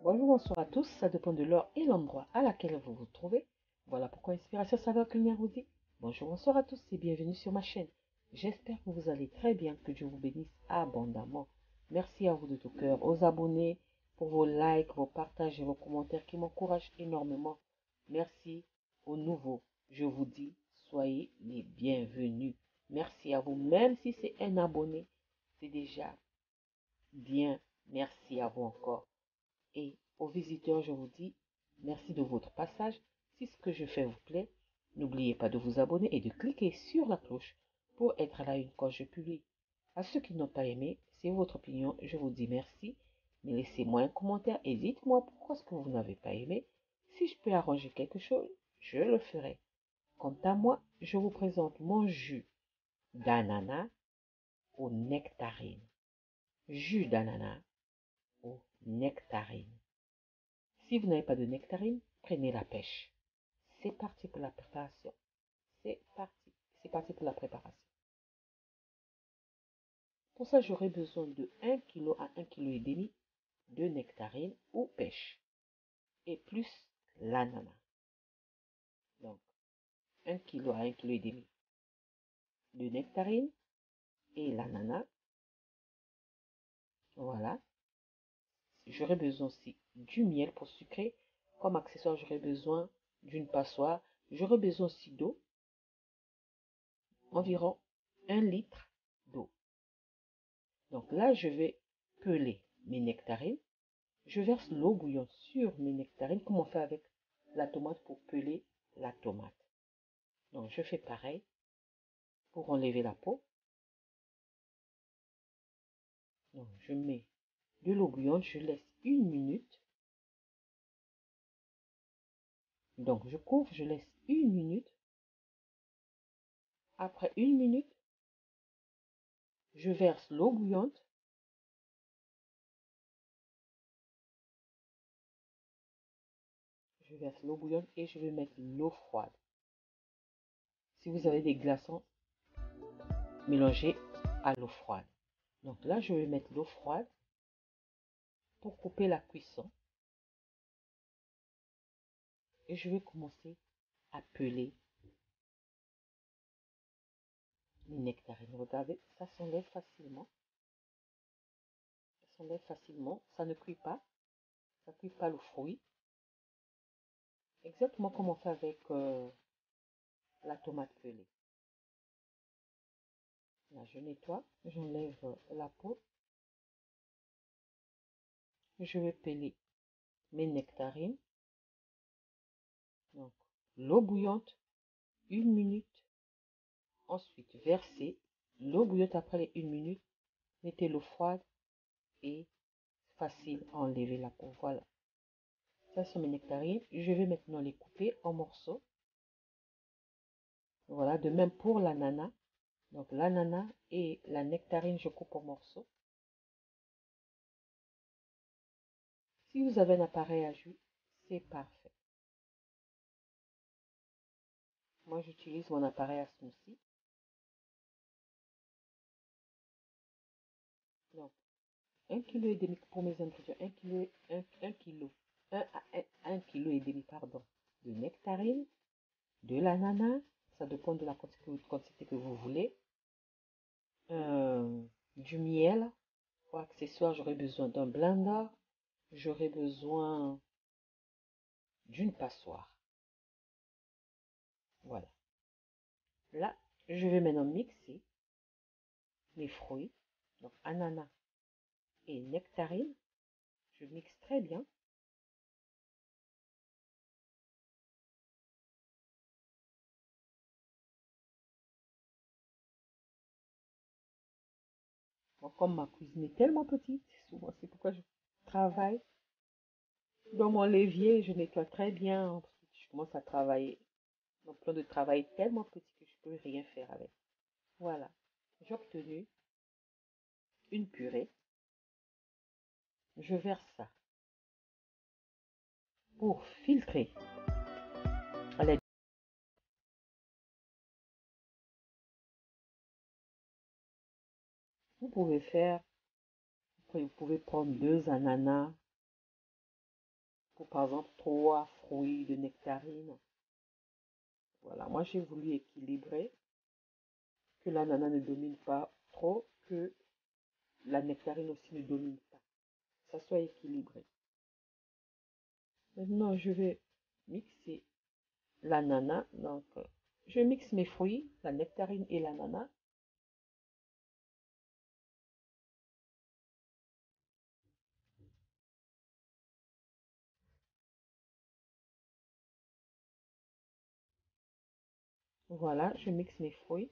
Bonjour, bonsoir à tous, ça dépend de l'heure et l'endroit à laquelle vous vous trouvez. Voilà pourquoi Inspiration Saveur Culinaire vous dit bonjour, bonsoir à tous et bienvenue sur ma chaîne. J'espère que vous allez très bien, que Dieu vous bénisse abondamment. Merci à vous de tout cœur, aux abonnés pour vos likes, vos partages et vos commentaires qui m'encouragent énormément. Merci aux nouveaux, je vous dis, soyez les bienvenus. Merci à vous, même si c'est un abonné, c'est déjà bien. Merci à vous encore. Et aux visiteurs, je vous dis merci de votre passage. Si ce que je fais vous plaît, n'oubliez pas de vous abonner et de cliquer sur la cloche pour être à la une quand je publie. À ceux qui n'ont pas aimé, c'est votre opinion, je vous dis merci. Mais laissez-moi un commentaire et dites-moi pourquoi ce que vous n'avez pas aimé. Si je peux arranger quelque chose, je le ferai. Quant à moi, je vous présente mon jus d'ananas aux nectarines. Jus d'ananas aux nectarines. Si vous n'avez pas de nectarine, prenez la pêche. C'est parti pour la préparation. C'est parti. C'est parti pour la préparation. Pour ça, j'aurai besoin de 1 kg à 1,5 kg de nectarine ou pêche. Et plus l'ananas. Donc, 1 kg à 1,5 kg de nectarine et l'ananas. Voilà. J'aurai besoin aussi du miel pour sucrer. Comme accessoire, j'aurai besoin d'une passoire. J'aurai besoin aussi d'eau. Environ 1 litre d'eau. Donc là, je vais peler mes nectarines. Je verse l'eau bouillante sur mes nectarines, comme on fait avec la tomate pour peler la tomate. Donc je fais pareil pour enlever la peau. Donc je mets de l'eau bouillante, je laisse 1 minute. Donc je couvre, je laisse 1 minute. Après 1 minute, je verse l'eau bouillante. Je verse l'eau bouillante et je vais mettre l'eau froide. Si vous avez des glaçons, mélangez à l'eau froide. Donc là, je vais mettre l'eau froide pour couper la cuisson. Et je vais commencer à peler les nectarines. Regardez, ça s'enlève facilement. Ça s'enlève facilement. Ça ne cuit pas. Ça ne cuit pas le fruit. Exactement comme on fait avec la tomate pelée. Là, je nettoie. J'enlève la peau. Je vais peler mes nectarines. Donc, l'eau bouillante, 1 minute. Ensuite, verser l'eau bouillante après les 1 minute. Mettez l'eau froide et facile à enlever la peau. Voilà. Ça sont mes nectarines. Je vais maintenant les couper en morceaux. Voilà, de même pour l'ananas. Donc l'ananas et la nectarine, je coupe en morceaux. Si vous avez un appareil à jus, c'est parfait. Moi, j'utilise mon appareil à smoothie. Donc, 1,5 kg pour mes ingrédients. 1,5 kg, pardon, de nectarine, de l'ananas. Ça dépend de la quantité que vous voulez. Du miel. Pour accessoire, j'aurai besoin d'un blender. J'aurai besoin d'une passoire. Voilà. Là, je vais maintenant mixer les fruits. Donc, ananas et nectarine. Je mixe très bien. Bon, comme ma cuisine est tellement petite, souvent c'est pourquoi je travaille dans mon l'évier. Je nettoie très bien. Ensuite, je commence à travailler. Mon plan de travail est tellement petit que je ne peux rien faire avec. Voilà. J'ai obtenu une purée. Je verse ça pour filtrer à l'aide. Vous pouvez faire, vous pouvez prendre 2 ananas, pour par exemple 3 fruits de nectarine. Voilà, moi j'ai voulu équilibrer, que l'ananas ne domine pas trop, que la nectarine aussi ne domine pas. Ça soit équilibré. Maintenant, je vais mixer l'ananas. Donc, je mixe mes fruits, la nectarine et l'ananas. Voilà, je mixe mes fruits.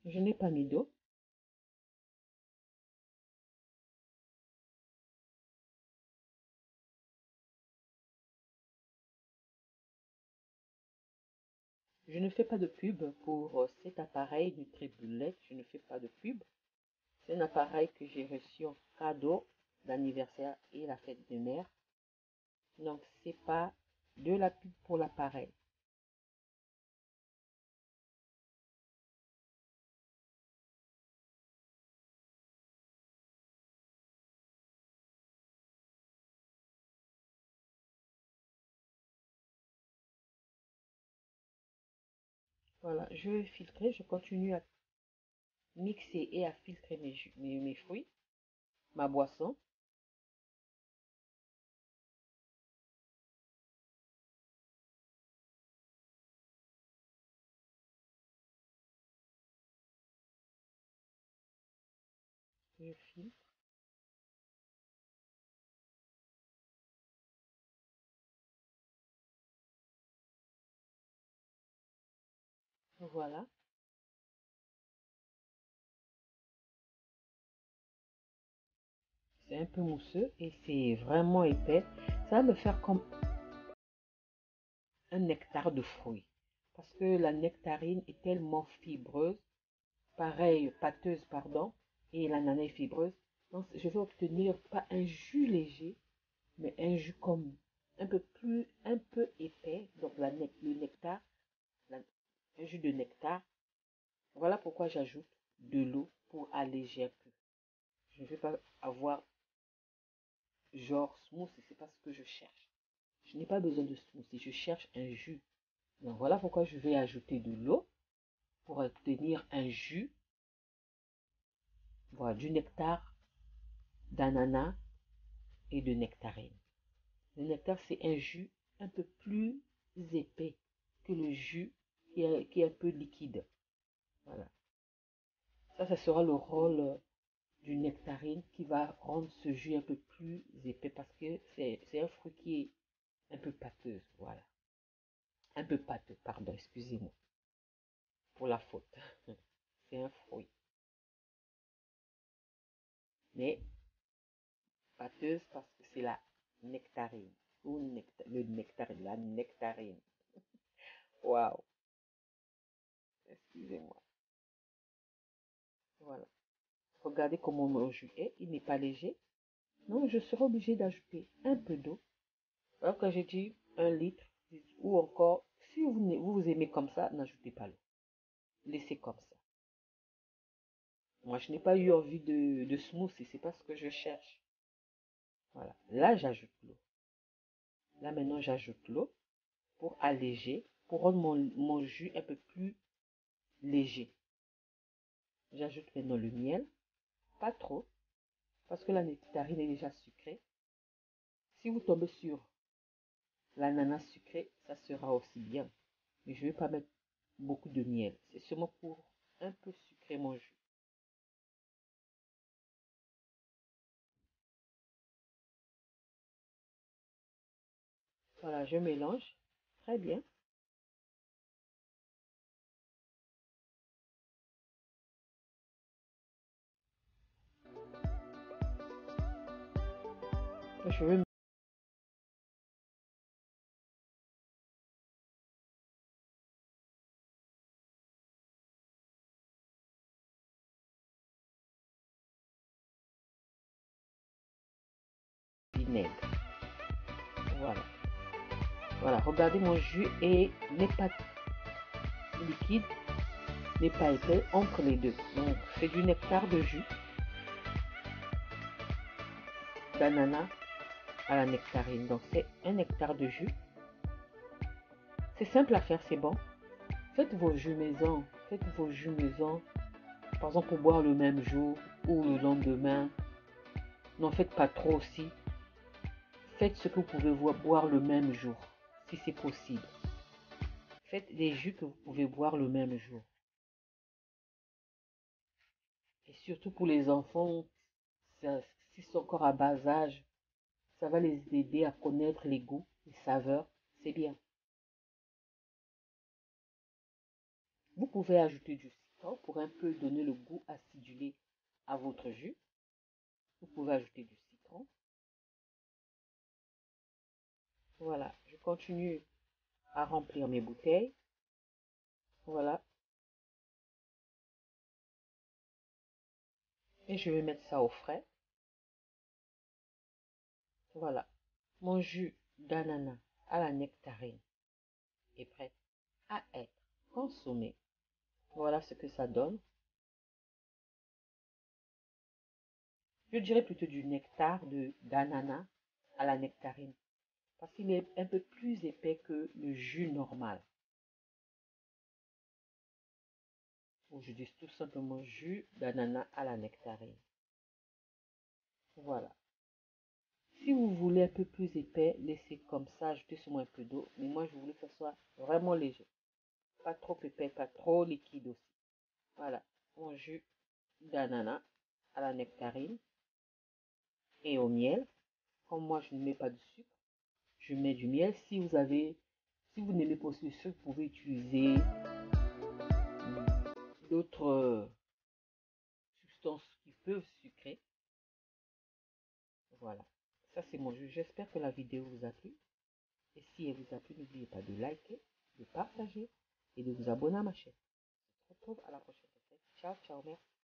Je n'ai pas mis d'eau. Je ne fais pas de pub pour cet appareil NutriBullet. Je ne fais pas de pub. C'est un appareil que j'ai reçu en cadeau d'anniversaire et la fête de mère. Donc, c'est pas de la pub pour l'appareil. Voilà, je vais filtrer. Je continue à mixer et à filtrer mes fruits, ma boisson. Je filtre. Voilà. C'est un peu mousseux et c'est vraiment épais. Ça va me faire comme un nectar de fruits. Parce que la nectarine est tellement fibreuse, pareil, pâteuse, pardon, et l'ananas est fibreuse. Donc, je vais obtenir pas un jus léger, mais un jus comme un peu épais. Donc, le nectar, un jus de nectar. Voilà pourquoi j'ajoute de l'eau pour alléger un peu. Je ne vais pas avoir genre smoothie, c'est pas ce que je cherche. Je n'ai pas besoin de smoothie, je cherche un jus. Donc voilà pourquoi je vais ajouter de l'eau pour obtenir un jus, voilà, du nectar d'ananas et de nectarine. Le nectar, c'est un jus un peu plus épais que le jus qui est un peu liquide. Voilà. Ça sera le rôle du nectarine qui va rendre ce jus un peu plus épais parce que c'est un fruit qui est un peu pâteuse. Voilà. Un peu pâteux, pardon, excusez-moi pour la faute. C'est un fruit. Mais pâteuse parce que c'est la nectarine. Ou le nectarine, la nectarine. Waouh, excusez-moi. Voilà. Regardez comment mon jus est. Il n'est pas léger. Donc, je serai obligée d'ajouter un peu d'eau. Alors, quand j'ai dit 1 litre, ou encore, si vous aimez comme ça, n'ajoutez pas l'eau. Laissez comme ça. Moi, je n'ai pas eu envie de smoothie. C'est pas ce que je cherche. Voilà. Là, j'ajoute l'eau. Là, maintenant, j'ajoute l'eau pour alléger, pour rendre mon jus un peu plus léger. J'ajoute maintenant le miel, pas trop, parce que la nectarine est déjà sucrée. Si vous tombez sur l'ananas sucré, ça sera aussi bien. Mais je ne vais pas mettre beaucoup de miel. C'est seulement pour un peu sucrer mon jus. Voilà, je mélange. Très bien. Je vais mettre vinaigre. Voilà. Voilà, regardez mon jus et n'est pas liquide. n'est pas épais entre les deux. Donc, c'est du nectar de jus d'ananas à la nectarine. Donc, c'est un nectar de jus. C'est simple à faire, c'est bon. Faites vos jus maison. Faites vos jus maison. Par exemple, pour boire le même jour ou le lendemain. N'en faites pas trop aussi. Faites ce que vous pouvez boire le même jour, si c'est possible. Faites des jus que vous pouvez boire le même jour. Et surtout pour les enfants, s'ils sont encore à bas âge, ça va les aider à connaître les goûts, les saveurs. C'est bien. Vous pouvez ajouter du citron pour un peu donner le goût acidulé à votre jus. Vous pouvez ajouter du citron. Voilà, je continue à remplir mes bouteilles. Voilà. Et je vais mettre ça au frais. Voilà. Mon jus d'ananas à la nectarine est prêt à être consommé. Voilà ce que ça donne. Je dirais plutôt du nectar d'ananas à la nectarine. Parce qu'il est un peu plus épais que le jus normal. Ou je dis tout simplement jus d'ananas à la nectarine. Voilà. Si vous voulez un peu plus épais, laissez comme ça, ajoutez seulement un peu d'eau. Mais moi, je voulais que ça soit vraiment léger. Pas trop épais, pas trop liquide aussi. Voilà. Mon jus d'ananas à la nectarine et au miel. Comme moi, je ne mets pas de sucre, je mets du miel. Si vous n'aimez pas le sucre, vous pouvez utiliser d'autres substances qui peuvent sucrer. Voilà. Ça, c'est mon jus. J'espère que la vidéo vous a plu. Et si elle vous a plu, n'oubliez pas de liker, de partager et de vous abonner à ma chaîne. On se retrouve à la prochaine. Ciao, ciao, merci.